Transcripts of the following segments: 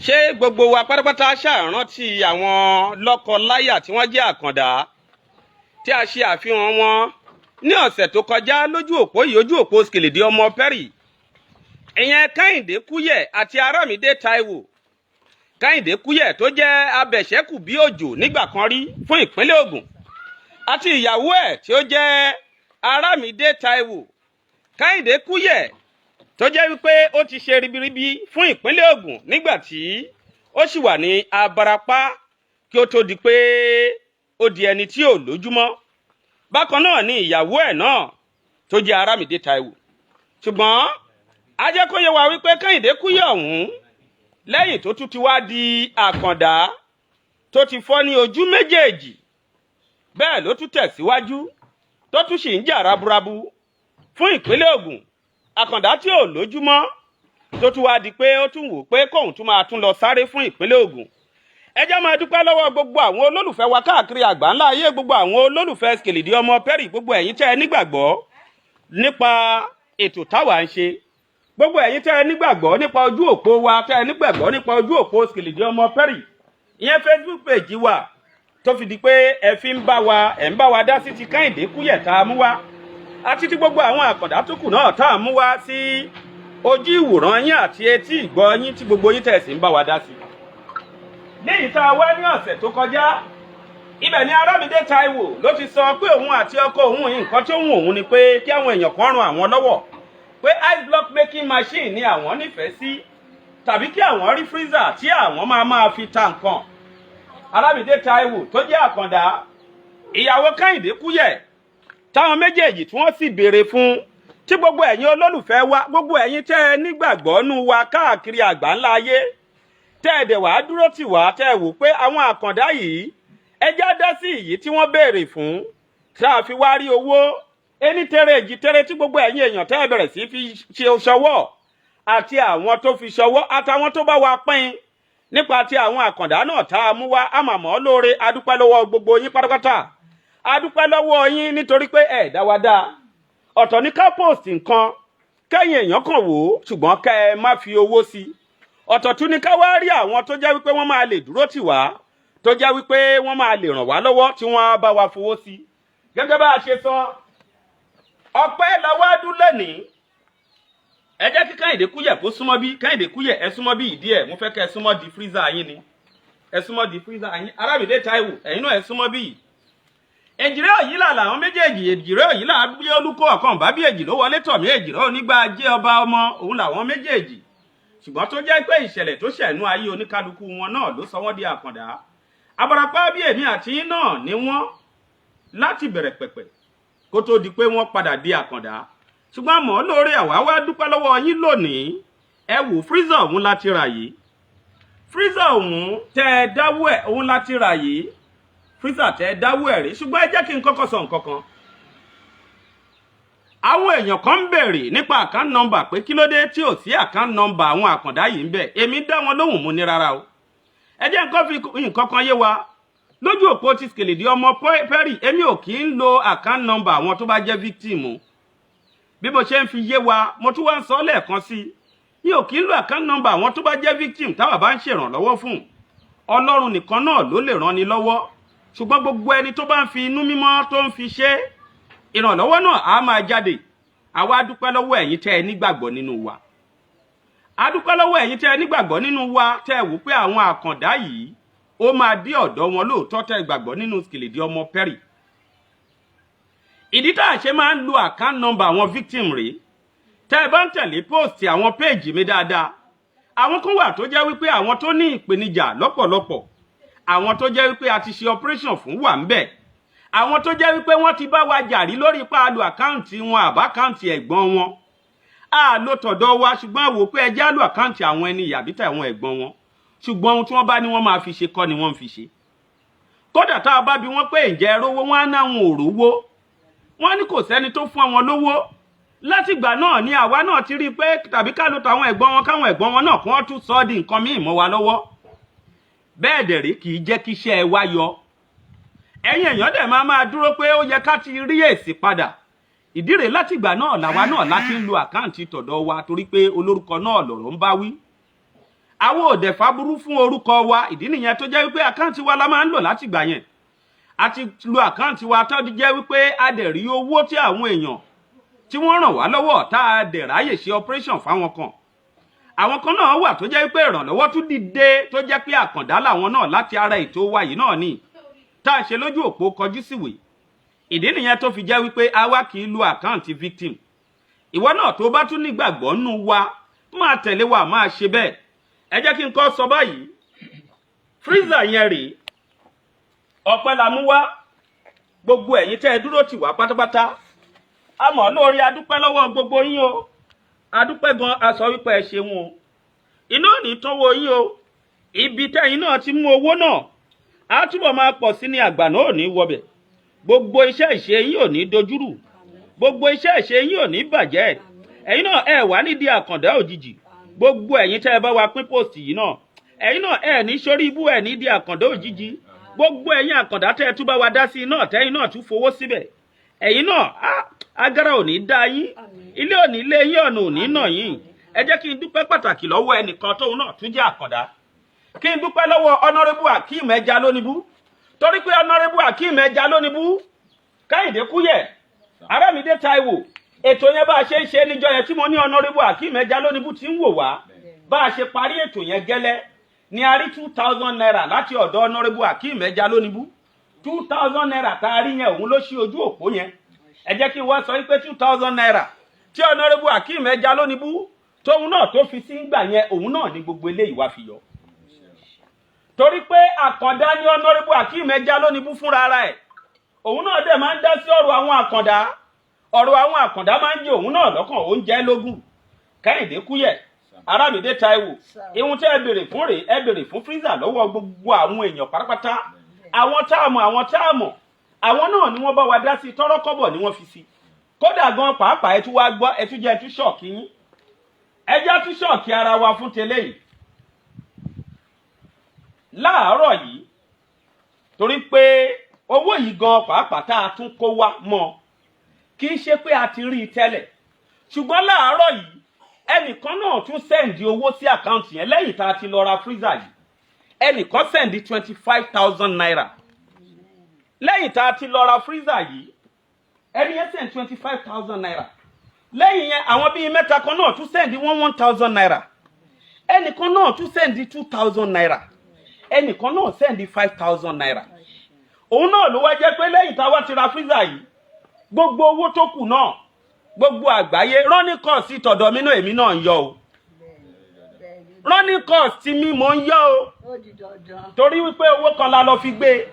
ṣé gbogbo wa pátápátá ṣàrántí àwọn lọ́kọ-láyà tí wọ́n jẹ́ àkàndá tí a ṣe àfihàn wọn ní ọ̀sẹ̀ tó kọjá lójú òpó yìí, ojú òpó Skilidi ọmọ Perry, ìyẹn Kẹ́hìndé Kúyẹ̀ àti Arámidé Táíwò. Kẹ́hìndé Kúyẹ̀ tó jẹ́ abẹ̀ṣẹ́kù bí òjò nígbà kan rí fún ìpínlẹ̀ Ògùn, àti ìyàwó ẹ̀ tí ó jẹ́ Arámidé Táíwò. Kẹ́hìndé Kúyẹ̀ tó jẹ́ wípé ó ti ṣe ribiribi fún ìpínlẹ̀ Ògùn nígbà tí ó sì wà ní Abarapá kí ó tó di pé ó di ẹni tí ò lójúmọ́. Bákan náà ni ìyàwó ẹ̀ náà tó jẹ́ Arámidé Táíwò. Ṣùgbọ́n a jẹ́ kó yé wa wípé Kẹ́hìndé Kúyẹ̀ ọ̀hún lẹ́yìn tó tún ti wá di àkàndá tó ti fọ́ ní ojú méjèèjì, bẹ́ẹ̀ ló tún tẹ̀síwájú tó tún sì ń jà raburabu fún ìpínlẹ̀ Ògùn. Àkàndá tí ò lójúmọ́ tó tún wá di pé ó tún wò pé kóun tún máa tún lọ sáré fún ìpínlẹ̀ Ògùn. Ẹ jẹ́ máa dúpẹ́ lọ́wọ́ gbogbo àwọn olólùfẹ́ wa káàkiri àgbáńlá ayé, gbogbo àwọn olólùfẹ́ Skilidi ọmọ Perry, gbogbo ẹ̀yin tẹ́ ẹ nígbàgbọ́ nípa ètò táwa ń ṣe, gbogbo ẹ̀yin tẹ́ ẹ nígbàgbọ́ nípa ojú òpó wa, tẹ́ ẹ nígbàgbọ́ nípa ojú òpó Skilidi ọmọ Perry, ìyẹn Facebook page wa, tó fi di pé ẹ ń bá wa dá sí ti Kẹ́hìndé Kúyẹ̀ tá a mú wá, àti tí gbogbo àwọn àkàndá tó kù náà tá a mú wá sí ojú ìwòran yín àti etí ìgbọ́ yín tí gbogbo yín tẹ́ sì ń bá wa dá sí. Léyìí tá a wá ní ọ̀sẹ̀ tó kọjá, ibẹ̀ ni Arámidé Táíwò ló ti sọ pé òun àti ọkọ òun yìí nǹkan tó ń wù òun ni pé kí àwọn èèyàn kan ran àwọn lọ́wọ́, pé ice block making machine ni àwọn nífẹ̀ẹ́ sí, tàbí kí àwọn rí freezer tí àwọn máa fi ta nǹkan. Arámidé Táíwò tó jẹ́ àkàndá, ìyàwó Kẹ́hìndé Kúyẹ̀, táwọn méjèèjì tí wọ́n sì béèrè fún, tí gbogbo ẹ̀yin olólùfẹ́ wa, gbogbo ẹ̀yin tẹ́ ẹ nígbàgbọ́ nú wa káàkiri àgbáńlá ayé, tẹ́ ẹ dẹ̀ wá dúró tì wá, tẹ́ ẹ wò pé àwọn àkàndá yìí ẹjá dá sí èyí tí wọ́n béèrè fún, tá a fi wá rí owó ẹni tẹ́rẹ̀ èjì tẹ́rẹ̀ tí gbogbo ẹ̀yin èèyàn tẹ́ ẹ bẹ̀rẹ̀ sí fi ṣe ṣọwọ́, àti àwọn tó fi ṣọwọ́ àtàwọn tó bá wa pín nípa ti àwọn àkàndá náà tá a mú wá. Àmàmọ́ lóore, adúpẹ́ lọ́wọ́ gbogbo yín pátápátá, adúpẹ́ lọ́wọ́ yín nítorí pé ẹ̀ dá wa dá. Ọ̀tọ̀ ní ká post nǹkan kẹ́yìn èèyàn kàn wò ó, ṣùgbọ́n kẹ́ ẹ má fi owó sí. Ọ̀tọ̀ tún ní ká wá rí àwọn tó jẹ́ wípé wọ́n máa lè dúró tì wá, tó jẹ́ wípé wọ́n máa lè ràn wá lọ́wọ́ tí wọ́n á bá wa fowó sí. Gẹ́gẹ́ bá a ṣe sọ, ọpẹ́ la wá dún lónìí. Ẹ jẹ́ kí Kẹ́hìndé Kúyẹ̀ kó súnmọ́ bí. Kẹ́hìndé Kúyẹ̀ ẹ súnmọ́ bí ìdí ẹ̀, mo fẹ́ kẹ́ ẹ súnmọ́ di freezer yín ni. Ẹ súnmọ́ di freezer yín. Arámidé Táíwò, ẹ̀yin náà ẹ súnmọ́ bí. Èjìrẹ́ Òyìnlá làwọn méjèèjì, Èjìrẹ́ Òyìnlá bí olúkọ ọ̀kan bá bí èjì ló wọlé tọ̀ mí, Èjìrẹ́ onígbà jẹ́ ọba ọmọ, òun làwọn méjèèjì. Ṣùgbọ́n tó jẹ́ pé ìṣẹ̀lẹ̀ tó ṣẹ̀nú ayé oníkálukú wọn náà ló sọ wọ́n di àkàndá. Abarapá bí èmi àti yín náà ni wọ́n láti bẹ̀rẹ̀ pẹ̀pẹ̀ kó tó di pé wọ́n padà di àkàndá. Ṣùgbọ́n mọ̀ lóore àwa wá dúpẹ́ lọ́wọ́ yín lónìí. Ẹ wò freezer òun láti rà yìí, freezer òun tẹ́ ẹ dáwọ́ ẹ̀ òun láti rà yìí, freezer tẹ́ ẹ dáwọ́ ẹ̀ rí. Ṣùgbọ́n ẹ jẹ́ kí n kọ́kọ́ sọ nǹkan kan. Àwọn èèyàn kan ń béèrè nípa account number pé kí ló dé tí ò sí account number àwọn àkàndá yìí ń bẹ. Èmi dá wọn lóhùn mú ní rárá o. Ẹ jẹ́ nǹkan fi nǹkan kan yé wa. Lójú òpó ti Skilidi ọmọ Perry, èmi ò kì í lo account number àwọn tó bá jẹ́ victim. Bí mo ṣe ń fi yé wa, mo tún wá ń sọ lẹ́ẹ̀kan sí, mi ò kì í lo account number àwọn tó bá jẹ́ victim táwa bá ń ṣèrànlọ́wọ́ fún. Ọlọ́run nìkan náà ló lè ràn ni lọ́wọ́. Ṣùgbọ́n gbogbo ẹni tó bá ń fi inú mímọ́ tó ń fi ṣe ìrànlọ́wọ́ náà á máa jáde. Àwa dúpẹ́ lọ́wọ́ ẹ̀yin tẹ́ ẹ nígbàgbọ́ nínú wa. A dúpẹ́ lọ́wọ́ ẹ̀yin tẹ́ ẹ nígbàgbọ́ nínú wa, tẹ́ ẹ wò pé àwọn àkàndá yìí ó máa dé ọ̀dọ̀ wọn lóòótọ́, tẹ́ ẹ gbàgbọ́ nínú Skilidi ọmọ Perry. Ìdí tá a ṣe máa ń lo account number àwọn victim rèé. Tẹ́ ẹ bá ń tẹ̀lé post àwọn page mi dáadáa, àwọn kan wà tó jẹ́ wípé àwọn tó ní ìpèníjà lọ́pọ̀lọpọ̀, àwọn tó jẹ́ wípé a ti ṣe operation fún wà ń bẹ̀, àwọn tó jẹ́ wípé wọ́n ti bá wa jàrí lórí ipa àlò àkáǹtì wọn àbá àkáǹtì ẹ̀gbọ́n wọn. A lò tọ̀dọ̀ wa, ṣùgbọ́n wò pé ẹjẹ́ àlò àkáǹtì àwọn ẹni yàbítà àwọn ẹ̀gbọ́n wọn. Ṣùgbọ́n ohun tí wọ́n bá ní wọ́n máa fi ṣe kọ́ ni wọ́n fi ṣe. Kódà tá a bá bi wọ́n pé ǹjẹ́ rówó, wọ́n á náwọn ò rówó. Wọ́n ní kò sẹ́ni tó fún wọn lówó. Látìgbà náà ni àwa náà ti rí pé tàbí ká lò tàwọn ẹ̀gbọ́n wọn káwọn ẹ̀gbọ́n wọn náà kí wọ́n tún sọ di nǹkan míì mọ́ wa lọ́wọ́. Bẹ́ẹ̀ dẹ̀ rí kì í jẹ́ kí iṣẹ́ ẹ wá yọ. Ẹ̀yin èèyàn dẹ̀ máa dúró pé ó yẹ ká ti rí èsì padà. Ìdí rèé látìgbà náà làwa náà láti ń lo àkáǹtì tọ̀dọ̀ wa torí pé olórúkọ náà lọ̀rọ̀ ń bá wí. àwọn ò dẹ̀ fáburú fún orúkọ wa, ìdí nìyẹn tó jẹ́ wípé àkáǹtì wa la máa ń lò láti gbà yẹn. A ti lo àkáǹtì wa tó jẹ́ wípé a dẹ̀ rí owó tí àwọn èèyàn tí wọ́n ràn wá lọ́wọ́ tá a dẹ̀ ráyè ṣe operation fáwọn kan. Àwọn kan náà wà tó jẹ́ wípé ìrànlọ́wọ́ tún dìde tó jẹ́ pé àkàndá làwọn náà láti ara ètò wa yìí náà ni tá a ṣe lójú òpó kọjú síwèé. Ìdí nìyẹn tó fi jẹ́ wípé àwa kì í lo àkáǹtì victim. Ìwọ náà tó bá tún nígbàgbọ́ nú wa máa tẹ̀lé wa máa ṣe bẹ́ẹ̀. Ẹ jẹ́ kí n kọ́ sọ báyìí, freezer yẹn rèé, ọpẹ́ la mú wá, gbogbo ẹ̀yin tẹ́ ẹ dúró tì wá pátápátá. A mọ̀ lórí adúpẹ́ lọ́wọ́ gbogbo yín o, adúpẹ́ gan aṣọ wípé ẹ ṣeun o. Iná ò ní tán wo yín o, ibi tẹ́yin náà ti mú owó náà, á túbọ̀ máa pọ̀ sí ní àgbà náà ò ní wọbẹ̀. Gbogbo iṣẹ́ ìṣe yín ò ní dojúrù, gbogbo iṣẹ́ ìṣe yín ò ní bàjẹ́. Ẹ̀yin náà ẹ wà nídìí àkàndá òjijì. Gbogbo ẹ̀yin tẹ́ ẹ bá wa pín post yìí náà, ẹ̀yin náà ẹ ní sórí ibú ẹ nídìí àkàndá òjijì. Gbogbo ẹ̀yin àkàndá tẹ́ ẹ tún bá wa dá sí náà tẹ́yin náà tún fowó síbẹ̀. Ẹ̀yin náà agara ò ní dá yín, ilé ò ní lé yín, ọ̀nà ò ní nà yín. Ẹ jẹ́ kí n dúpẹ́ pàtàkì lọ́wọ́ ẹnìkan tóun náà tún jẹ́ àkàndá. Kí n dúpẹ́ lọ́wọ́ Honorable Akeem Ẹja Lónìbú, torí pé Honorable Akeem Ẹja Lónìbú, Kẹ́hìndé Kúyẹ̀, Arámidé Táíwò, ètò yẹn bá a ṣe ń ṣe níjọ́ yẹn tí mo ní Honorable Akeem Ẹja Lónìbú tí ń wò wá, bá a ṣe parí ètò yẹn gẹ́lẹ́ ni a rí 2,000 naira láti ọ̀dọ̀ Honorable Akeem Ẹja Lónìbú. 2,000 naira tá a rí yẹn òun ló ṣí ojú òpó yẹn. Ẹ jẹ́ kí wọ́n sọ pé 2,000 naira tí Honorable Akeem Ẹja Lónìbú tóun náà tó fi sí gbà yẹn, òun náà ni gbogbo eléyìí wá fi yọ. Torí pé àkàndá ni Honorable Akeem Ẹja Lónìbú fúnra ara ẹ̀. Òun náà dẹ̀ máa ń dá sí ọ̀rọ̀ àwọn àkàndá. Ọ̀rọ̀ àwọn àkàndá máa ń jẹ́ òun náà lọ́kàn, oúnjẹ lógún. Kẹ́hìndé Kúyẹ̀, Arámidé Táíwò, ihun tí ẹ béèrè fún rèé, ẹ béèrè fún freezer lọ́wọ́ gbogbo àwọn èèyàn pátápátá. Àwọn táàmù, àwọn náà ni wọ́n bá wa dá sí, tọ́rọ́kọ́bọ̀ ni wọ́n fi sí. Kódà gan pàápàá ẹ tún wá gbọ́, ẹ tún jẹ́ ẹ tún ṣọ́ọ̀kì yín. Ẹ jẹ́ tún ṣọ́ọ̀kì ara wa fún tẹ́lẹ̀ yìí. Láàárọ̀ yìí, torí pé owó yìí gan pàápàá tá a tún kó wá mọ́, kì í ṣe pé a ti rí i tẹ́lẹ̀. Ṣùgbọ́n láàárọ̀ yìí, ẹnìkan náà tún sẹ́ǹdì owó sí àkáǹtì yẹn lẹ́yìn tá a ti lọ ra freezer yìí. Ẹnìkan sẹ́ǹdì 25,000 naira. Lẹ́yìn tá a ti lọ ra freezer yìí, ẹni yẹn sẹ́ǹdì 25,000 naira. Lẹ́yìn yẹn, àwọn bíi mẹ́ta kan náà tún sẹ́ǹdì 1,000 naira. Ẹnìkan náà tún sẹ́ǹdì 2,000 naira. Ẹnìkan náà sẹ́ǹdì 5,000 naira. Òun náà ló wá jẹ́ pé lẹ́yìn tá a wá ti ra freezer yìí, gbogbo owó tó kù náà, gbogbo àgbáyé running cost sí tọ̀dọ̀ mi náà èmi náà ń yọ o. Running cost tí mi mò ń yọ o. Torí wípé owó kan la lọ fi gbé.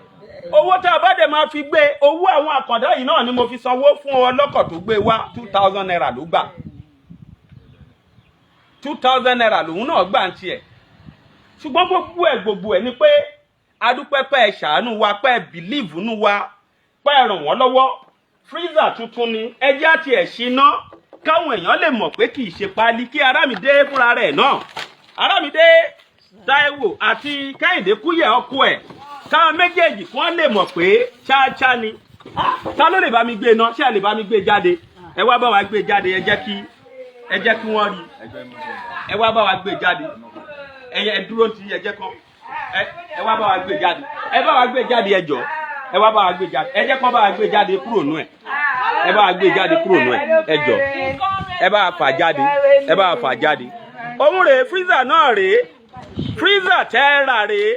Owó tá a bá dẹ̀ máa fi gbé, owó àwọn àkàndá yìí náà ni mo fi sanwó fún ọlọ́kọ̀ tó gbé wá. 2,000 naira ló gbà. 2,000 naira lòun náà gbà ń tiẹ̀. Ṣùgbọ́n gbogbo ẹ̀ ni pé adúpẹ́ pé ẹ ṣàánú wa, pé ẹ believe nú wa, pé ẹ ràn wọ́n lọ́wọ́. Freezer tuntun ni ẹjẹ́ àti ẹ̀ṣiná káwọn èèyàn lè mọ̀ pé kì í ṣe páálí, kí Arámidé fúnra rẹ̀ náà, Arámidé Táíwò àti Kẹ́hìndé Kúyẹ̀ ọkọ ẹ̀, káwọn méjèèjì kan lè mọ̀ pé ṣááṣá ni. Ta ló lè bá mi gbé náà? Ṣé ẹ lè bá mi gbé jáde? Ẹ wá bá wa gbé jáde, ẹ jẹ́ kí wọ́n rí. Ẹ wá bá wa gbé jáde. Ẹ dúró ti ẹ jẹ́ kan. Ẹ wá bá wa gbé jáde. Ẹ bá wa gbé jáde ẹ jọ̀ọ́. Ẹ wá bá wa gbé jáde. Ẹ jẹ́ kán bá wa gbé jáde kúrò nú ẹ̀. Ẹ bá wa gbé jáde kúrò nú ẹ̀. Ẹ jọ̀ọ́. Ẹ bá wa fà jáde. Ẹ bá wa fà jáde. Òun rèé, freezer náà rèé. Freezer tẹ́ rà rèé.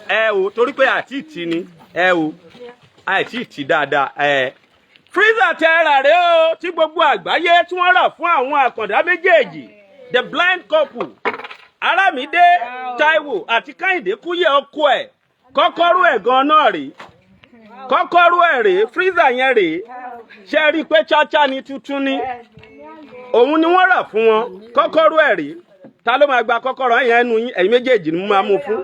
Ẹ o, torí pé àti ìtì ni. Ẹ o, àti ìtì dáadáa. Freezer tẹ́ rà rèé o, tí gbogbo àgbáyé tí wọ́n rà fún àwọn àkàndá méjèèjì. The blind couple, Arámidé Táíwò àti Kẹ́hìndé Kúyẹ̀ ọkọ ẹ̀. Kọ́kọ́rọ́ ẹ̀ gan náà rèé. Kọ́kọ́rọ́ ẹ̀ rèé, freezer yẹn rèé. Ṣé rí i pé cháchá ni tuntun ni? Òun ni wọ́n rà fún wọn. Kọ́kọ́rọ́ ẹ̀ rèé. Ta ló máa gba kọ́kọ́rọ́ yẹn nínú yín? Ẹ̀yin méjèèjì ni mo máa mú fún.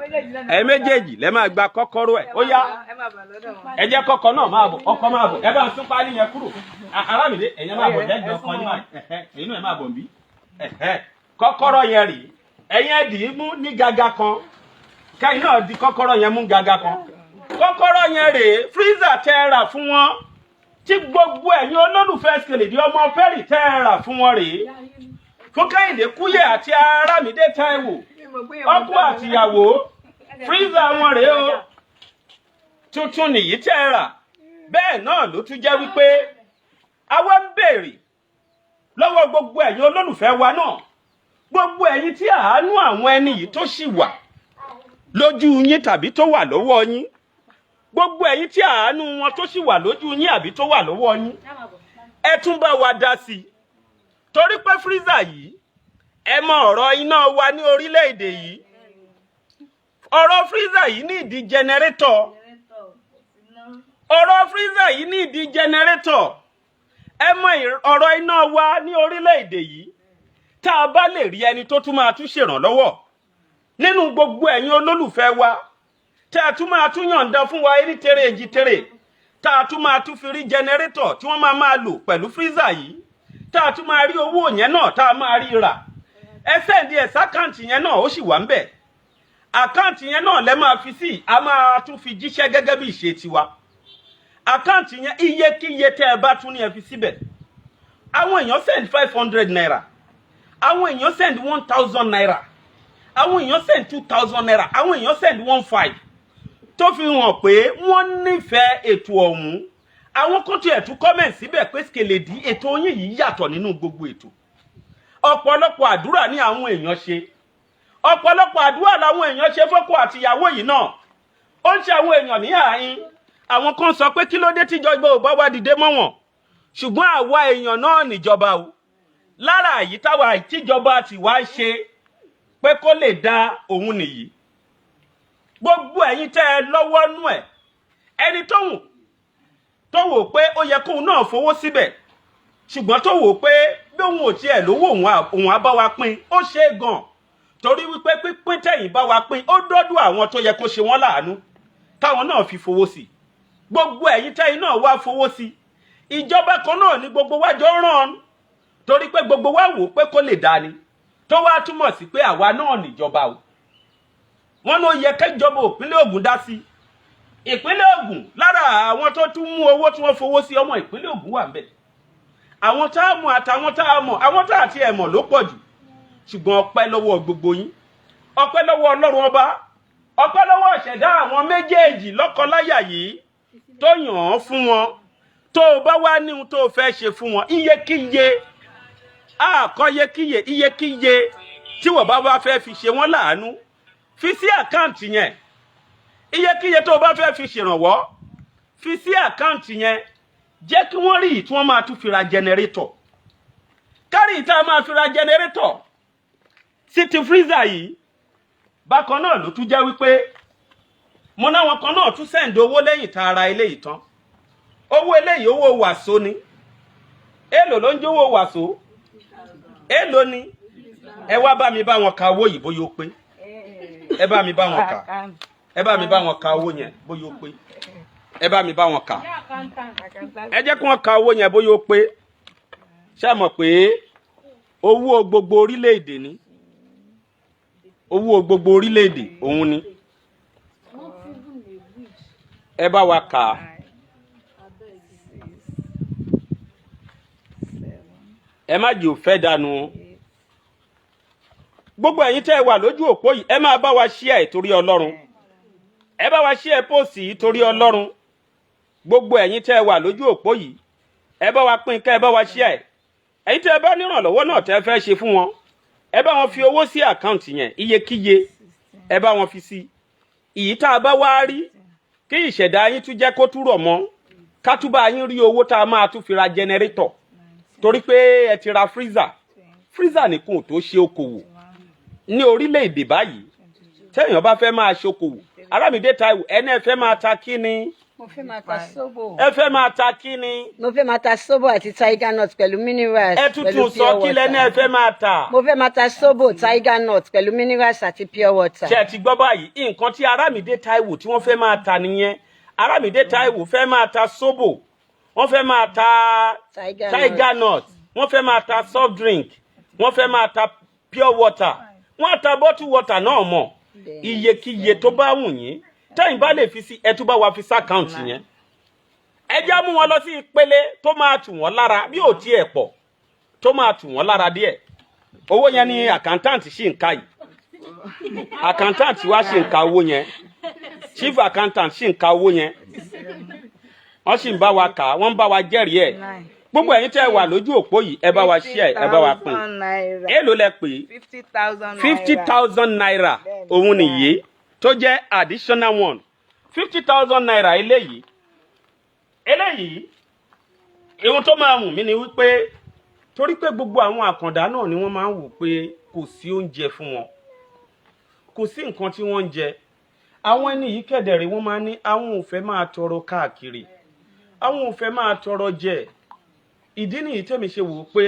Ẹ̀yin méjèèjì lẹ máa gba kọ́kọ́rọ́ ẹ̀. Ó yá. Ẹ jẹ́ kọ́kọ́ náà máa bọ̀. Ọkọ máa bọ̀. Ẹ bá ń tún páálí yẹn kúrò. Arámidé, ẹ̀yin máa bọ̀ lẹ́gbẹ̀ẹ́ ọkọ yín máa. Ẹ̀yin náà máa bọ̀ nbí. Kọ́kọ́rọ́ yẹn rèé. Ẹ̀yin ẹ dì í mú ní gàgà kan. Kẹ́yìn náà di kọ́kọ́rọ́ yẹn mú gàgà kan. Kọ́kọ́rọ́ yẹn rèé, freezer tẹ́ rà fún wọn. Tí gbogbo ẹ̀yin olólùfẹ́ Skeledio ọmọ Perry tẹ́ rà fún wọn rèé. fún Kẹ́hìndé Kúyè àti Àràmídé Táíwò ọkọ àtìyàwó freezer wọn rèé o tuntun nìyí tẹ́ ẹ rà bẹ́ẹ̀ náà ló tún jẹ́ wípé àwa ń béèrè lọ́wọ́ gbogbo ẹ̀yin olólùfẹ́ wa náà gbogbo ẹ̀yin tí àánú àwọn ẹni yìí tó sì wà lójú yín tàbí tó wà lọ́wọ́ yín gbogbo ẹ̀yin tí àánú wọn tó sì wà lójú yín àbí tó wà lọ́wọ́ yín ẹ tún bá wa dá sí i torí pé freezer yìí ẹ mọ ọ̀rọ̀ iná wa ní orílẹ̀-èdè yìí ọ̀rọ̀ freezer yìí ní ìdí jẹnẹrétọ̀ ọ̀rọ̀ freezer yìí ní ìdí jẹnẹrétọ̀ ẹ mọ ọ̀rọ̀ iná wa ní orílẹ̀-èdè yìí tá a bá lè rí ẹni tó tún máa tún ṣèrànlọ́wọ́ nínú gbogbo ẹ̀yin olólùfẹ́ wa tá a tún máa tún yọ̀ǹda fún wa erí tèrè èjì tèrè tá a tún máa tún fi rí jẹnẹrétọ̀ tí wọ́n máa lò pẹ̀lú freezer yìí tá a tún máa rí owó yẹn náà tá a máa rí rà ẹ sẹ́ndí ẹ̀ sákàǹtì yẹn náà ó sì wà ń bẹ̀ àkáǹtì yẹn náà lẹ́ máa fi sí a máa tún fi jíṣẹ́ gẹ́gẹ́ bí ìṣe tiwa àkáǹtì yẹn iyekíye tẹ́ ẹ bá tún ní ẹ fi síbẹ̀ àwọn èèyàn send 500 naira àwọn èèyàn send 1000 naira àwọn èèyàn send 2000 naira àwọn èèyàn send 15 tó fi hàn pé wọ́n nífẹ̀ẹ́ ètò ọ̀hún àwọn kan tí ẹ̀ tún comment síbẹ̀ pé Skeledi ètò yín yìí yàtọ̀ nínú gbogbo ètò ọ̀pọ̀lọpọ̀ àdúrà ní àwọn èèyàn ṣe ọ̀pọ̀lọpọ̀ àdúrà làwọn èèyàn ṣe fọ́kọ àtìyàwó yìí náà ó ń ṣe àwọn èèyàn ní àárín àwọn kan sọ pé kí ló dé tíjọba ò bá wá dìde mọ́ wọn ṣùgbọ́n àwa èèyàn náà níjọba o lára àyí táwa tíjọba ti wá ṣe pé kó lè dá òun nìyí gbogbo ẹ̀yin tẹ́ ẹ lọ́wọ́ nú ẹ̀ ẹni tó wò pé ó yẹ kóun náà fowó síbẹ̀ ṣùgbọ́n tó wò pé bí òun ò tiẹ̀ lówó òun á bá wa pín ó ṣe é gan torí wípé pínpín tẹ̀yìn bá wa pín ó dọ́dọ̀ àwọn tó yẹ kó ṣe wọ́n láàánú táwọn náà fi fowó sí gbogbo ẹ̀yin tẹ̀yìn náà wá fowó sí ìjọba kan náà ní gbogbo wa jọ ràn torí pé gbogbo wa wò pé kó lè dá ni tó wá túmọ̀ sí pé àwa náà níjọba o wọ́n ló yẹ kẹ́jọba ìpínlẹ̀ Ògùn dá sí ìpínlẹ̀ Ògùn lára àwọn tó tún mú owó tí wọ́n fowó sí ọmọ ìpínlẹ̀ Ògùn wà ńbẹ̀ àwọn tá a mọ̀ àtàwọn tá a mọ̀ àwọn tá àti ẹ̀ mọ̀ ló pọ̀ jù ṣùgbọ́n ọpẹ́ lọ́wọ́ gbogbo yín ọpẹ́ lọ́wọ́ Ọlọ́run ọba ọpẹ́ lọ́wọ́ ìṣẹ̀dá àwọn méjèèjì lọ́kọláya yìí tó yàn án fún wọn tó o bá wá ní ohun tó o fẹ́ ṣe fún wọn iyekíye àkọyekíye iyekíye tí wọ́n bá fẹ́ fi ṣe wọ́n láàánú fi sí àkáǹtì yẹn iyekíye tó o bá fẹ́ fi ṣèrànwọ́ fi sí àkáǹtì yẹn jẹ́ kí wọ́n rí tí wọ́n máa tún fi ra jẹnẹrétọ̀ kárí ìta máa fi ra jẹnẹrétọ̀ sí ti freezer yìí bákan náà ló tún jẹ́ wípé mo náwọn kan náà tún sẹ́ǹdì owó lẹ́yìn tá a ra eléyìí tán owó eléyìí owó wàsó ni èlò ló ń jẹ́ owó wàsó èlò ni ẹ wá bá mi bá wọn ka owó yìí bóyá ó pé ẹ bá mi bá wọn kà ẹ bá mi bá wọn ka owó yẹn bóyá ó pé ẹ bá mi bá wọn kà ẹ jẹ́ kí wọ́n ka owó yẹn bóyá ó pé ṣé mọ̀ pé owó gbogbo orílẹ̀-èdè ni owó gbogbo orílẹ̀-èdè òun ni ẹ bá wa kà ẹ má jẹ́ ó fẹ́ dànù gbogbo ẹ̀yin tẹ́ wà lójú òpó yìí ẹ máa bá wa share torí Ọlọ́run ẹ bá wa share post yìí torí Ọlọ́run gbogbo ẹ̀yin tẹ́ wà lójú òpó yìí ẹ bá wa pín ká ẹ bá wa share ẹ̀yin tẹ́ bá nírànlọ́wọ́ náà tẹ́ fẹ́ ṣe fún wọn ẹ bá wọn fi owó sí àkáǹtì yẹn iyekíye ẹ bá wọn fi sí ìyí tá a bá wá rí kí ìṣẹ̀dá yín tún jẹ́ kó tún rọ̀ mọ́ ká tún bá yín rí owó tá a máa tún fi ra jẹnẹrétọ̀ torí pé ẹ ti ra freezer nìkan tó ṣe okòwò ní orílẹ̀-èdè báyìí téèyàn bá fẹ́ máa ṣokòwò Àràmídé Táíwò ẹni ẹ fẹ́ máa ta kí ni mo fẹ́ máa ta sóbò ẹ fẹ́ máa ta kí ni mo fẹ́ máa ta sóbò àti tiger nut pẹ̀lú minerals ẹ tuntun sọ kí lẹ́ni ẹ fẹ́ máa ta mo fẹ́ máa ta sóbò tiger nut pẹ̀lú minerals àti pure water. ṣé ẹ ti gbọ́ báyìí nǹkan tí Àràmídé Táíwò tí wọ́n fẹ́ máa ta nìyẹn Àràmídé Táíwò fẹ́ máa ta sóbò wọ́n fẹ́ máa ta tiger nut wọ́n fẹ́ máa ta soft drink wọ́n fẹ́ máa ta pure water wọ́n á ta bottle water náà mọ̀ iyekíye tó bá wù yín tẹ́yìn bá lè fi sí ẹ tún bá wa fi sákàǹtì yẹn ẹ já mú wọn lọ sí ìpele tó máa tù wọ́n lára bí ò tiẹ̀ pọ̀ tó máa tù wọ́n lára díẹ̀ owó yẹn ni accountant ṣì ń ka yìí accountant wa ṣì ń ka owó yẹn chief accountant ṣì ń ka owó yẹn wọ́n sì ń bá wa kà á wọ́n ń bá wa jẹ́rìí ẹ̀ gbogbo ẹ̀yin tẹ́ wà lójú òpó yìí ẹ bá wa share ẹ bá wa pín èló lẹ pé 50,000 naira òun nìyí tó jẹ́ additional one 50,000 naira eléyìí ohun tó máa wù mí ni wípé torí pé gbogbo àwọn àkàndá náà ni wọ́n máa ń wò pé kò sí oúnjẹ fún wọn kò sí nǹkan tí wọ́n ń jẹ àwọn ẹni yìí kẹ̀dẹ̀rẹ̀ wọ́n máa ní àwọn ò fẹ́ máa tọrọ káàkiri àwọn ò fẹ́ máa tọrọ jẹ ìdí nìyí tẹ́mi ṣe wò pé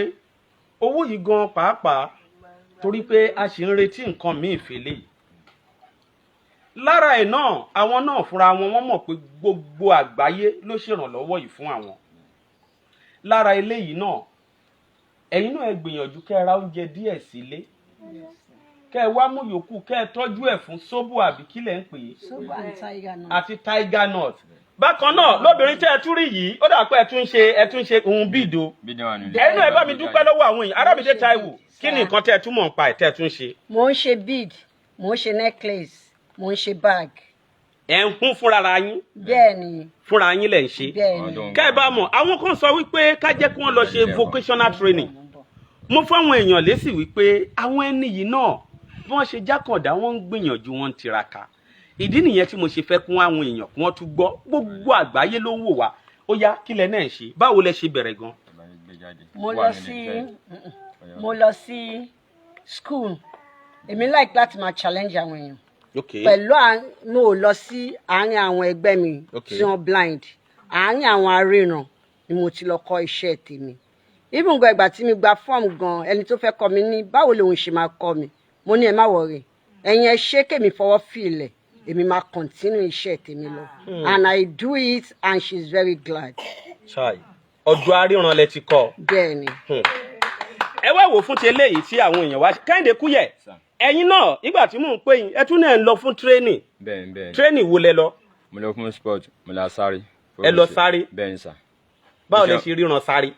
owó yìí gan pàápàá torí pé a sì ń retí nǹkan míì fèlè lára ẹ̀ náà àwọn náà fúnra wọn wọ́n mọ̀ pé gbogbo àgbáyé ló ṣèrànlọ́wọ́ yìí fún àwọn lára eléyìí náà ẹ̀yin náà ẹ gbìyànjú kẹ́ ẹ ra oúnjẹ díẹ̀ sílé kẹ́ ẹ wá mú yòókù kẹ́ ẹ tọ́jú ẹ̀ fún sóbò àbí kí lẹ̀ ń pè é àti tiger nut bákan náà lóbìnrin tẹ́ ẹ tún rí yìí ó dà pé ẹ tún ṣe ohun bíìdó ẹ̀yin náà ẹ bá mi dúpẹ́ lọ́wọ́ àwọn èèyàn Arámidé Táíwò kí ni nǹkan tẹ́ ẹ tún mọ̀ nípa ẹ̀ tẹ́ ẹ tún ṣe. mo ń ṣe bead mo ń ṣe necklace mo ń ṣe bag. ẹ ń hún fúnra yín. bẹ́ẹ̀ni. fúnra yín lẹ̀ ń ṣe. bẹ́ẹ̀ni. kẹ́ ẹ bá mọ̀ àwọn kan sọ wípé ká jẹ́ kí wọ́n lọ ṣe vocational training mo fáwọn èèyàn lésì wípé àwọn ẹni yìí náà bí wọ́n ṣe jákàndá wọ́n ń gbìyànjú wọ́n ń tiraka ìdí nìyẹn tí mo ṣe fẹ́ kún àwọn èèyàn kí wọ́n tún gbọ́ gbogbo àgbáyé ló ń wò wá ó yá kílẹ̀ náà ṣe báwo lẹ ṣe bẹ̀rẹ̀ gan. mo lọ sí school èmi like láti máa challenge àwọn èèyàn pẹ̀lú mo lọ sí àárín àwọn ẹgbẹ́ mi tí wọ́n blind àárín àwọn aríran ni mo ti lọ kọ́ iṣẹ́ tèmi even gan ìgbà tí mi gba form gan ẹni tó fẹ́ kọ́ mi ní báwo lòun ṣe máa kọ́ mi mo ní ẹ má wọ̀rẹ̀ ẹ̀yin ẹ ṣe kémi fọwọ́ fìlẹ̀ èmi máa continue iṣẹ́ tèmi lọ and I do it and she is very glad. ọjọ́ aríran lẹ ti kọ́. bẹ́ẹ̀ni. ẹ wá wò fún ti eléyìí tí àwọn èèyàn wá Kẹ́hìndé Kúyẹ̀ ẹ̀yin náà ìgbà tí mò ń pè yín ẹ tún náà ń lọ fún training. bẹ́ẹ̀ni. training wo lẹ lọ. mo lọ fún sport mo lọ sáré. ẹ lọ sáré. bẹ́ẹ̀ni sà. báwo lẹ ṣe ríran sáré.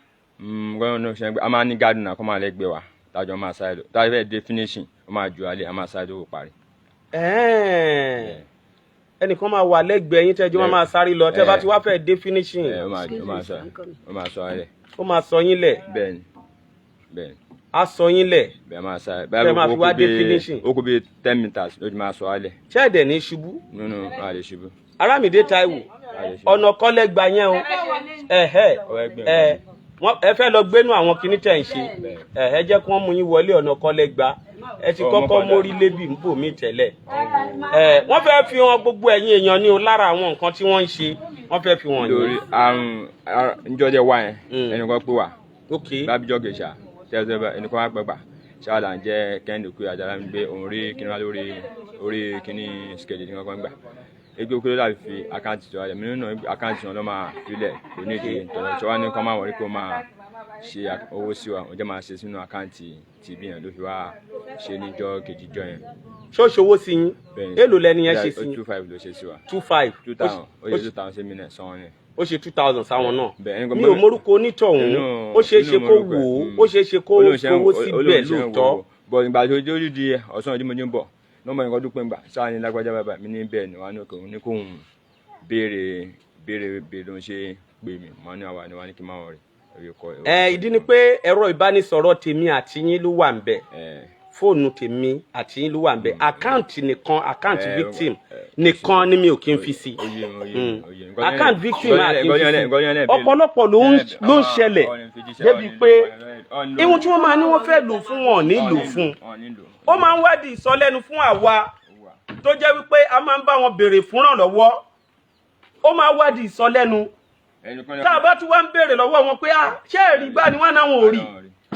gbọ́dọ̀ náà ṣe a máa ní gádùn náà kó máa lẹ́gbẹ̀ẹ́ wa tájọ́ máa sáré lọ tájọ́ fẹ́ẹ́ dé finishing ó máa ju alẹ́ a máa sáré tó parí. ẹnìkan máa wà lẹ́gbẹ̀ẹ́ yín tẹ́jú máa sáré lọ tẹ́ bá ti wá fẹ́ẹ́ dé finishing. ó máa sọ alẹ́. ó máa sọ yín lẹ̀. bẹ́ẹ̀ni. a sọ yín lẹ̀. bẹ́ẹ̀ máa sáré. bẹ́ẹ̀ máa fi wá dé finishing. ó kó bí 10 meters lójú máa sọ alẹ́. ṣé ẹ̀dẹ̀ ní ṣubú. nínú a lè ṣubú. Arámidé Táíwò ọ̀nà kọ́lẹ̀ gba yẹn o ẹ fẹ́ lọ gbénú àwọn kinní tẹ̀ ń ṣe ẹ jẹ́ kí wọ́n mú yín wọlé ọ̀nà kọ́lẹ̀ gba ẹ ti kọ́kọ́ mórí lébì ń bò mí tẹ́lẹ̀ wọ́n fẹ́ fi hàn gbogbo ẹ̀yin èèyàn ní o lára àwọn nǹkan tí wọ́n ń ṣe wọ́n fẹ́ fi hàn yín. lórí àrùn njọ́jẹ́ wá yẹn ẹnìkan pé wà bábíjọ́ gèṣà tẹ́lẹ̀ ẹnìkan wá pẹ́pà ṣáàlà ń jẹ́ Kẹ́hìndé Kúyẹ̀ Ajalamigbe òun rí kíní wá lórí kíní skèdì tí wọ́n kàn gbà egbe okòló láti fi àkáǹtì tó wáyé mìíràn náà àkáǹtì wọn ló máa filẹ̀ kò ní ìdí ìtọ́jú tí wọ́n ní kọ́ máa wọ̀rí kó máa ṣe owó sí wa wọ́n jẹ́ máa ṣe sínú àkáǹtì tìbí yẹn ló fi wá ṣe níjọ́ kejì jọ yẹn. ṣó ṣòwò sí yín èlò lẹ́ni yẹn ṣe sí. 2,500 ló ṣe sí wa. 2,500 2,000 ó yẹ 2,000 sí mi náà sanwó ni. ó ṣe 2,000 sáwọn náà mi ò mórúkọ onítọ̀hún ó ṣeé ṣe kó wò ó ṣeé ṣe kó fowó síbẹ̀ lóòótọ́. bọ̀ ìgbà tó dé di ọ̀sán ọdún mọ́jú ń bọ̀ nọ́mbà nǹkan dúpẹ́ ń gbà sáà ní lágbájá bàbá mi ní bẹ́ẹ̀ ni wà ní òkè òun ní kò ń béèrè ló ń ṣe pé mi mọ́ ní àwa ni wà ní kí n máa wọ̀ rẹ̀. ìdí ni pé ẹ̀rọ ìbánisọ̀rọ̀ tèmi àti yín ló wà ń bẹ̀ fóònù tèmi àti yín ló wà ń bẹ̀ àkáǹtì nìkan àkáǹtì victim nìkan ni mi ò kí n fi sí àkáǹtì victim àti n fi sí ọ̀pọ̀lọpọ̀ ló ń ṣẹlẹ̀ débi pé ihun tí wọ́n máa ní wọ́n fẹ́ lò fún wọn ní lò fún ó máa ń wádìí ìsọlẹ́nu fún àwa tó jẹ́ wípé a máa ń bá wọn béèrè fúnràn lọ́wọ́ ó máa ń wádìí ìsọlẹ́nu tá a bá tún wá ń béèrè lọ́wọ́ wọn pé ṣé ẹ̀rí gbá ni wọ́n náwọn ò rí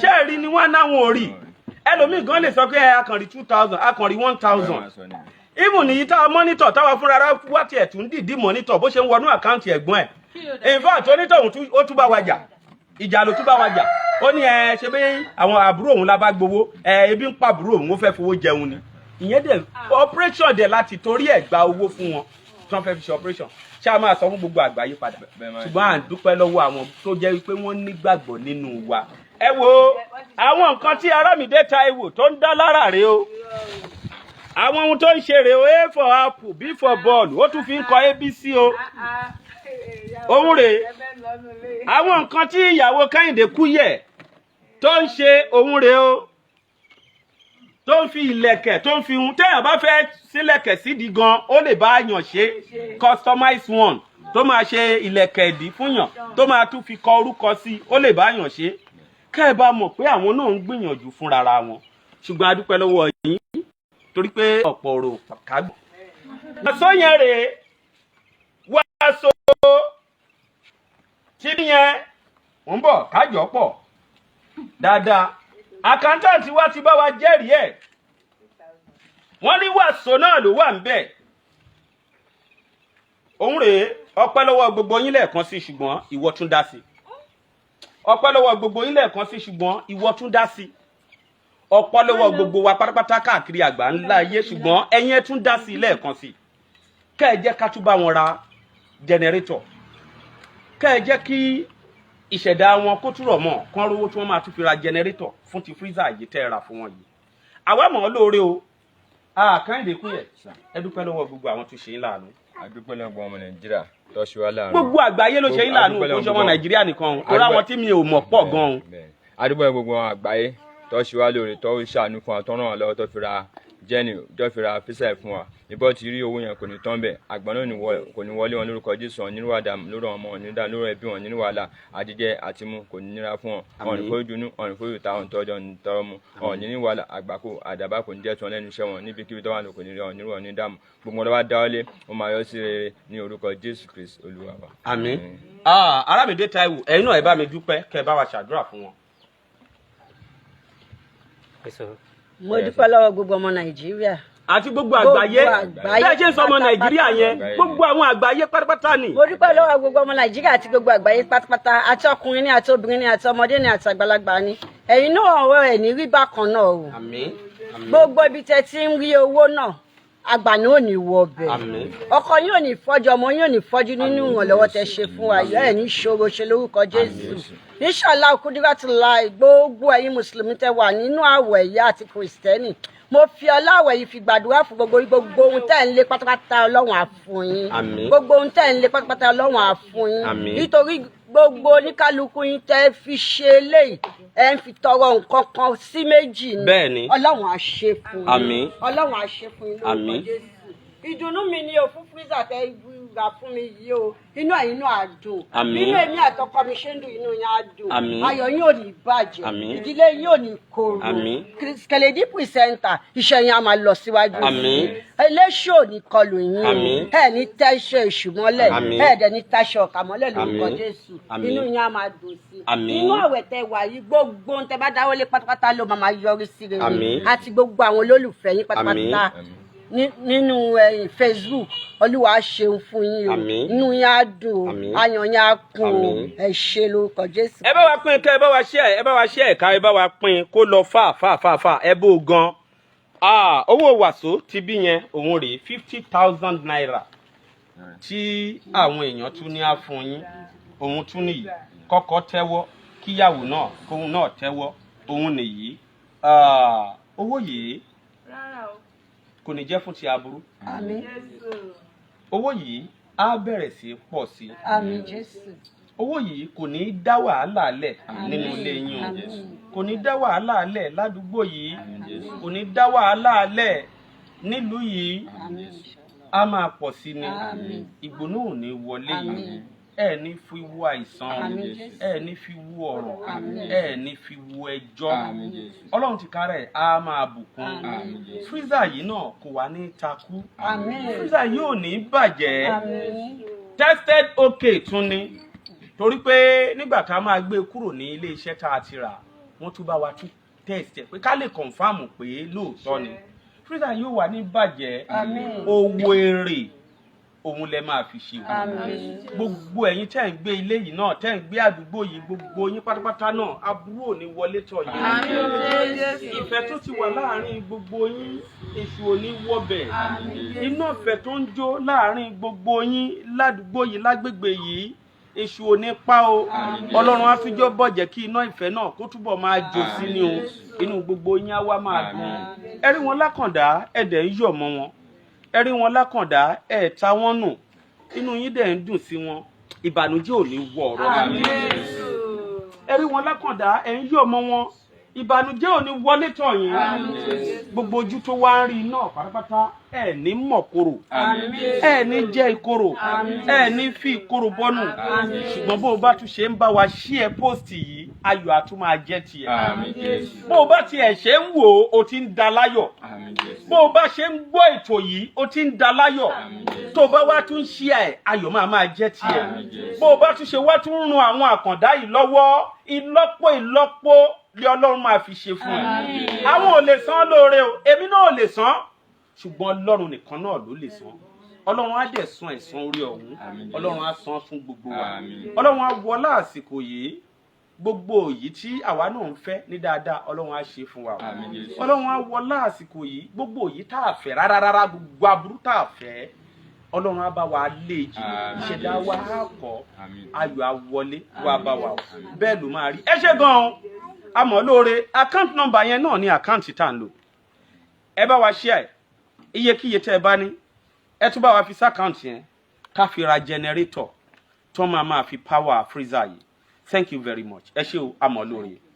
ṣé ẹ̀rí ni wọ́n náwọn ò rí ẹlòmíì gan lè sọ pé akànrí 2,000 akànrí 1,000 even nìyí tá a mọ́nítọ̀ táwa fúnra wá tiẹ̀ tún dìdí mọ́nítọ̀ bó ṣe ń wọnú àkáǹtì ẹ̀gbọ́n ẹ̀ in fact onítọ̀hún ó tún bá wa jà ìjà ló tún bá wa jà ó ní ṣe bí àwọn àbúrò òun la bá gbowó ebi ń pa àbúrò òun ó fẹ́ fowó jẹun ni ìyẹn dẹ̀ operation dẹ̀ láti torí ẹ̀ gba owó fún wọn tí wọ́n fẹ́ fi ṣe operation ṣá máa sọ fún gbogbo àgbáyé padà ṣùgbọ́n à ń dúpẹ́ lọ́wọ́ àwọn tó jẹ́ wípé wọ́n nígbàgbọ́ nínú wa ẹ wo àwọn nǹkan tí Aramide Taiwo tó ń dá lára rèé o àwọn ohun tó ń ṣe rèé o A for apple B for ball ó tún fi ń kọ ABC o òun rèé àwọn nǹkan tí ìyàwó Kẹ́hìndé Kúyẹ̀ tó ń ṣe òun rèé o tó ń fi ìlẹ̀kẹ̀ tó ń fi hun téèyàn bá fẹ́ sílẹ̀kẹ̀ sídìí gan ó lè bá yàn ṣe customize one tó máa ṣe ìlẹ̀kẹ̀ ìdí fún yàn tó máa tún fi kọ orúkọ sí ó lè bá yàn ṣe kẹ́ ẹ bá mọ̀ pé àwọn náà ń gbìyànjú fúnra wọn ṣùgbọ́n a dúpẹ́ lọ́wọ́ yín torí pé ọ̀pọ̀ ọ̀rọ̀ kágbọ́. wàásù yẹn rèé wàásù tí yẹn ń bọ̀ kájọ pọ̀ dáadáa àkántàntì wa ti bá wa jẹ́rìí ẹ̀ wọ́n ní wàásù náà ló wà ń bẹ̀ òun rèé ọpẹ́ lọ́wọ́ gbogbo yín lẹ́ẹ̀kan sí ṣùgbọ́n ìwọ tún dá sí ọpẹ́ lọ́wọ́ gbogbo yín lẹ́ẹ̀kan sí ṣùgbọ́n ìwọ tún dá sí ọpẹ́ lọ́wọ́ gbogbo wa pátápátá káàkiri àgbà ńlá ayé ṣùgbọ́n ẹ̀yin ẹ tún dá sí lẹ́ẹ̀kan sí kẹ́ ẹ jẹ́ ká tún bá wọn ra jẹnẹrétọ̀ kẹ́ ẹ jẹ́ kí ìṣẹ̀dá wọn kó túrọ̀ mọ́ kán rówó tí wọ́n máa tún fi ra jẹnẹrétọ̀ fún ti fírísà yìí tẹ́ ẹ rà fún wọn yìí àwa mọ̀ ọ́ lóore o Kẹ́hìndé Kúyẹ̀ ẹ dúpẹ́ lọ́wọ́ gbogbo àwọn tó ṣe ń láàánú adúpẹ́ lọ́gbọ̀n ọmọ Nàìjíríà tó ṣe wá láàánú gbogbo àgbáyé ló ṣe ń láàánú kó ṣe ọmọ Nàìjíríà nìkan torí àwọn tí mi ò mọ̀ pọ̀ gan-an adúpẹ́ gbogbo àgbáyé tó ṣe wá lóore tó ṣàánú fún wa tó ràn wá lọ́wọ́ tó fi ra jẹ́nì tó fi ra fíṣà fún wa níbo tí rí owó yẹn kò ní tán bẹ́ẹ̀ àgbà náà kò ní wọlé wọn lórúkọ Jésù wọn nínú wàdà lórí ọmọ nígbà lórí ẹbí wọn nínú wàhálà àjíjẹ àtimú kò ní nira fún wọn ọ̀nì fún ìdùnnú ọ̀nì fún ìta ọ̀nì tọ́jọ́ ọ̀nì tọrọ mu ọ̀nì ní wàhálà àgbákò àdàbà kò ní jẹ́ tí wọn lẹ́nu iṣẹ́ wọn níbikíbi tó wà lóko ní ọ̀nì rọ̀ ní dààmú gbogbo ọlọ́wà dáwọ́lé wọn máa yọ sí rere ní orúkọ Jésù Kristi Olúwa wa. Àmín. Aramide Taiwo ẹ̀yin náà ẹ bá mi dúpẹ́ kẹ́ ẹ bá wa ṣàdúrà fún wọn. mo dúpẹ́ lọ́wọ́ gbogbo ọmọ Nàìjíríà àti gbogbo àgbáyé bẹ́ẹ̀ ṣe ń sọ ọmọ Nàìjíríà yẹn gbogbo àwọn àgbáyé pátápátá ni. mo dúpẹ́ lọ́wọ́ gbogbo ọmọ Nàìjíríà àti gbogbo àgbáyé pátápátá àti ọkùnrin ní àti obìnrin ní àti ọmọdé ní àti àgbàlagbà ní ẹ̀yin náà ọ̀rọ̀ ẹ̀ ní rí bákan náà o. Àmín. gbogbo ibi tẹ́ ti ń rí owó náà àgbà náà ò ní wọ ọbẹ̀ ọkọ yín ò ní fọ́jú ọmọ yín ò ní fọ́jú nínú ìrànlọ́wọ́ tẹ́ ṣe fún wa yọ ẹ̀ ní ṣòro ṣe lórúkọ Jésù inshallah kudiratullah gbogbo ẹ̀yin mùsùlùmí tẹ́ wà nínú àwẹ̀ ẹ̀yà àti kìrìsìtẹ́nì mo fi ọláwẹ̀ yìí fi gbàdúrà fún gbogbo ohun tẹ́ ń lé pátápátá Ọlọ́run á fún yín gbogbo ohun tẹ́ ń lé pátápátá Ọlọ́run á fún yín nítorí gbogbo oníkálukú yín tẹ́ fi ṣe eléyìí ẹ ń fi tọrọ nǹkan kan sí méjì ni Ọlọ́run á ṣe fún yín Ọlọ́run á ṣe fún yín lórúkọ Jésù ìdùnnú mi ni o fún freezer tẹ́ rà fún mi yìí o inú ẹ̀yin náà á dùn nínú èmi àtọkọ mi ṣe ń dùn inú yín á dùn ayọ̀ yín ò ní bàjẹ́ ìdílé yín ò ní korò Keledi pìrìsẹ́ńtà iṣẹ́ yín á máa lọ síwájú eléṣù ò ní kọlù yín ẹ ní tẹ́ṣọ èṣù mọ́lẹ̀ ẹ dẹ̀ ní tẹ́ṣọ ọ̀kà mọ́lẹ̀ lórúkọ Jésù inú yín á máa dùn sí inú àwẹ̀ tẹ́ wà yìí gbogbo ohun tẹ́ bá dáwọ́lé pátápátá ló máa yọrí sí rere àti gbogbo àwọn olólùfẹ́ yín pátápátá nínú Facebook Olúwa ṣeun fún yín o inú yín á dùn ayọ̀ yín á kún ẹ ṣé lórúkọ Jésù. ẹ bá wa pín ká ẹ bá wa share ká ẹ bá wa pín kó lọ fà ẹ bó gan owó wàsó ti bí yẹn òun rèé 50,000 naira tí àwọn èèyàn tún ní á fún yín òun tún nìyí kọ́kọ́ tẹ́wọ́ kíyàwó náà kóun náà tẹ́wọ́ òun nìyí owó yìí kò ní jẹ́ fún ti aburú. Àmín. owó yìí á bẹ̀rẹ̀ sí pọ̀ sí. Àmín Jésù. owó yìí kò ní dá wàhálà lẹ̀ nínú ilé yín o kò ní dá wàhálà lẹ̀ ládùúgbò yìí kò ní dá wàhálà lẹ̀ nílùú yìí á máa pọ̀ sí ni ìgbóná ò ní wọlé yìí ẹ ní fi wú àìsàn ẹ ní fi wú ọ̀rọ̀ ẹ ní fi wú ẹjọ́ Ọlọ́run ti kárẹ̀ á máa bùkún freezer yìí náà kò wá ní takú freezer yìí ò ní bàjẹ́ tested okay tún ni torí pé nígbà tá a máa gbé kúrò ní ilé iṣẹ́ tá a ti rà wọ́n tún bá wa tún test ẹ̀ pé ká lè confam pé lóòótọ́ ni freezer yóò wà ní bàjẹ́ owó èrè òun lẹ máa fi ṣe gbogbo ẹ̀yin tẹ́ ń gbé ilé yìí náà tẹ́ ń gbé àdúgbò yìí gbogbo yín pátápátá náà aburú ò ní wọlé tọ̀ yìí ìfẹ́ tó ti wà láàárín gbogbo yín èṣù ò ní wọbẹ̀ iná ìfẹ́ tó ń jó láàárín gbogbo yín ládùúgbò yìí lágbègbè yìí èṣù ò ní pa o ọlọ́run á fi jọ́ bọ̀ jẹ́ kí iná ìfẹ́ náà kó túbọ̀ máa jò sí ni o inú gbogbo yín á wá máa dùn ẹ rí wọn lákàndá ẹ dẹ̀ ń yọ̀ mọ́ wọn ẹ rí wọn lákàndá ẹ ta wọ́n nù inú yín dẹ̀ ń dùn sí wọn ìbànújẹ́ ò ní wọ ọ̀rọ̀ yín ẹ rí wọn lákàndá ẹ ń yọ̀ mọ́ wọn ìbànújẹ́ ò ní wọlé tọ̀ yín gbogbo ojú tó wá ń rí náà pátápátá ẹ ní mọ̀ korò ẹ ní jẹ́ ìkorò ẹ ní fi ìkorò bọ́nù ṣùgbọ́n bó o bá tún ṣe ń bá wa ṣí ẹ póòsì yìí ayọ̀ á tún máa jẹ́ tiẹ̀ bó o bá tiẹ̀ ṣe ń wò ó ti ń da láyọ̀ bó o bá ṣe ń gbọ́ ètò yìí ó ti ń da láyọ̀ tó o bá wá tún ṣí ẹ ayọ̀ máa jẹ́ tiẹ̀ bó o bá tún ṣe wá tún ran àwọn àkàndá yìí lọ́wọ́ ìlọ́po lé ọlọ́run máa fi ṣe fún ẹ àwọn ò lè san lóore o èmi náà ò lè san ṣùgbọ́n ọlọ́run nìkan náà ló lè san ọlọ́run á dẹ̀ san ẹ̀san orí ọ̀hún ọlọ́run á san fún gbogbo wa ọlọ́run á wọlá àsìkò yìí gbogbo èyí tí àwa náà ń fẹ́ ní dáadáa ọlọ́run á ṣe fún wa ọlọ́run á wọlá àsìkò yìí gbogbo èyí tá a fẹ́ rárá gbogbo aburú tá a fẹ́ ọlọ́run á bá wa lé jìnnà ìṣẹ̀dá wa á kọ́ ayọ̀ á wọlé wá bá wa bẹ́ẹ̀ ló máa rí ẹ ṣé gan-an àmọ́ lóore account number yẹn náà ní àkáǹtì tá à ń lò ẹ bá wa share iyekíye tẹ́ ẹ bá ní ẹ tún bá wa fi sákàǹtì yẹn ká fi ra generator tó máa fi power freezer yìí thank you very much ẹ ṣé o àmọ́ lóore.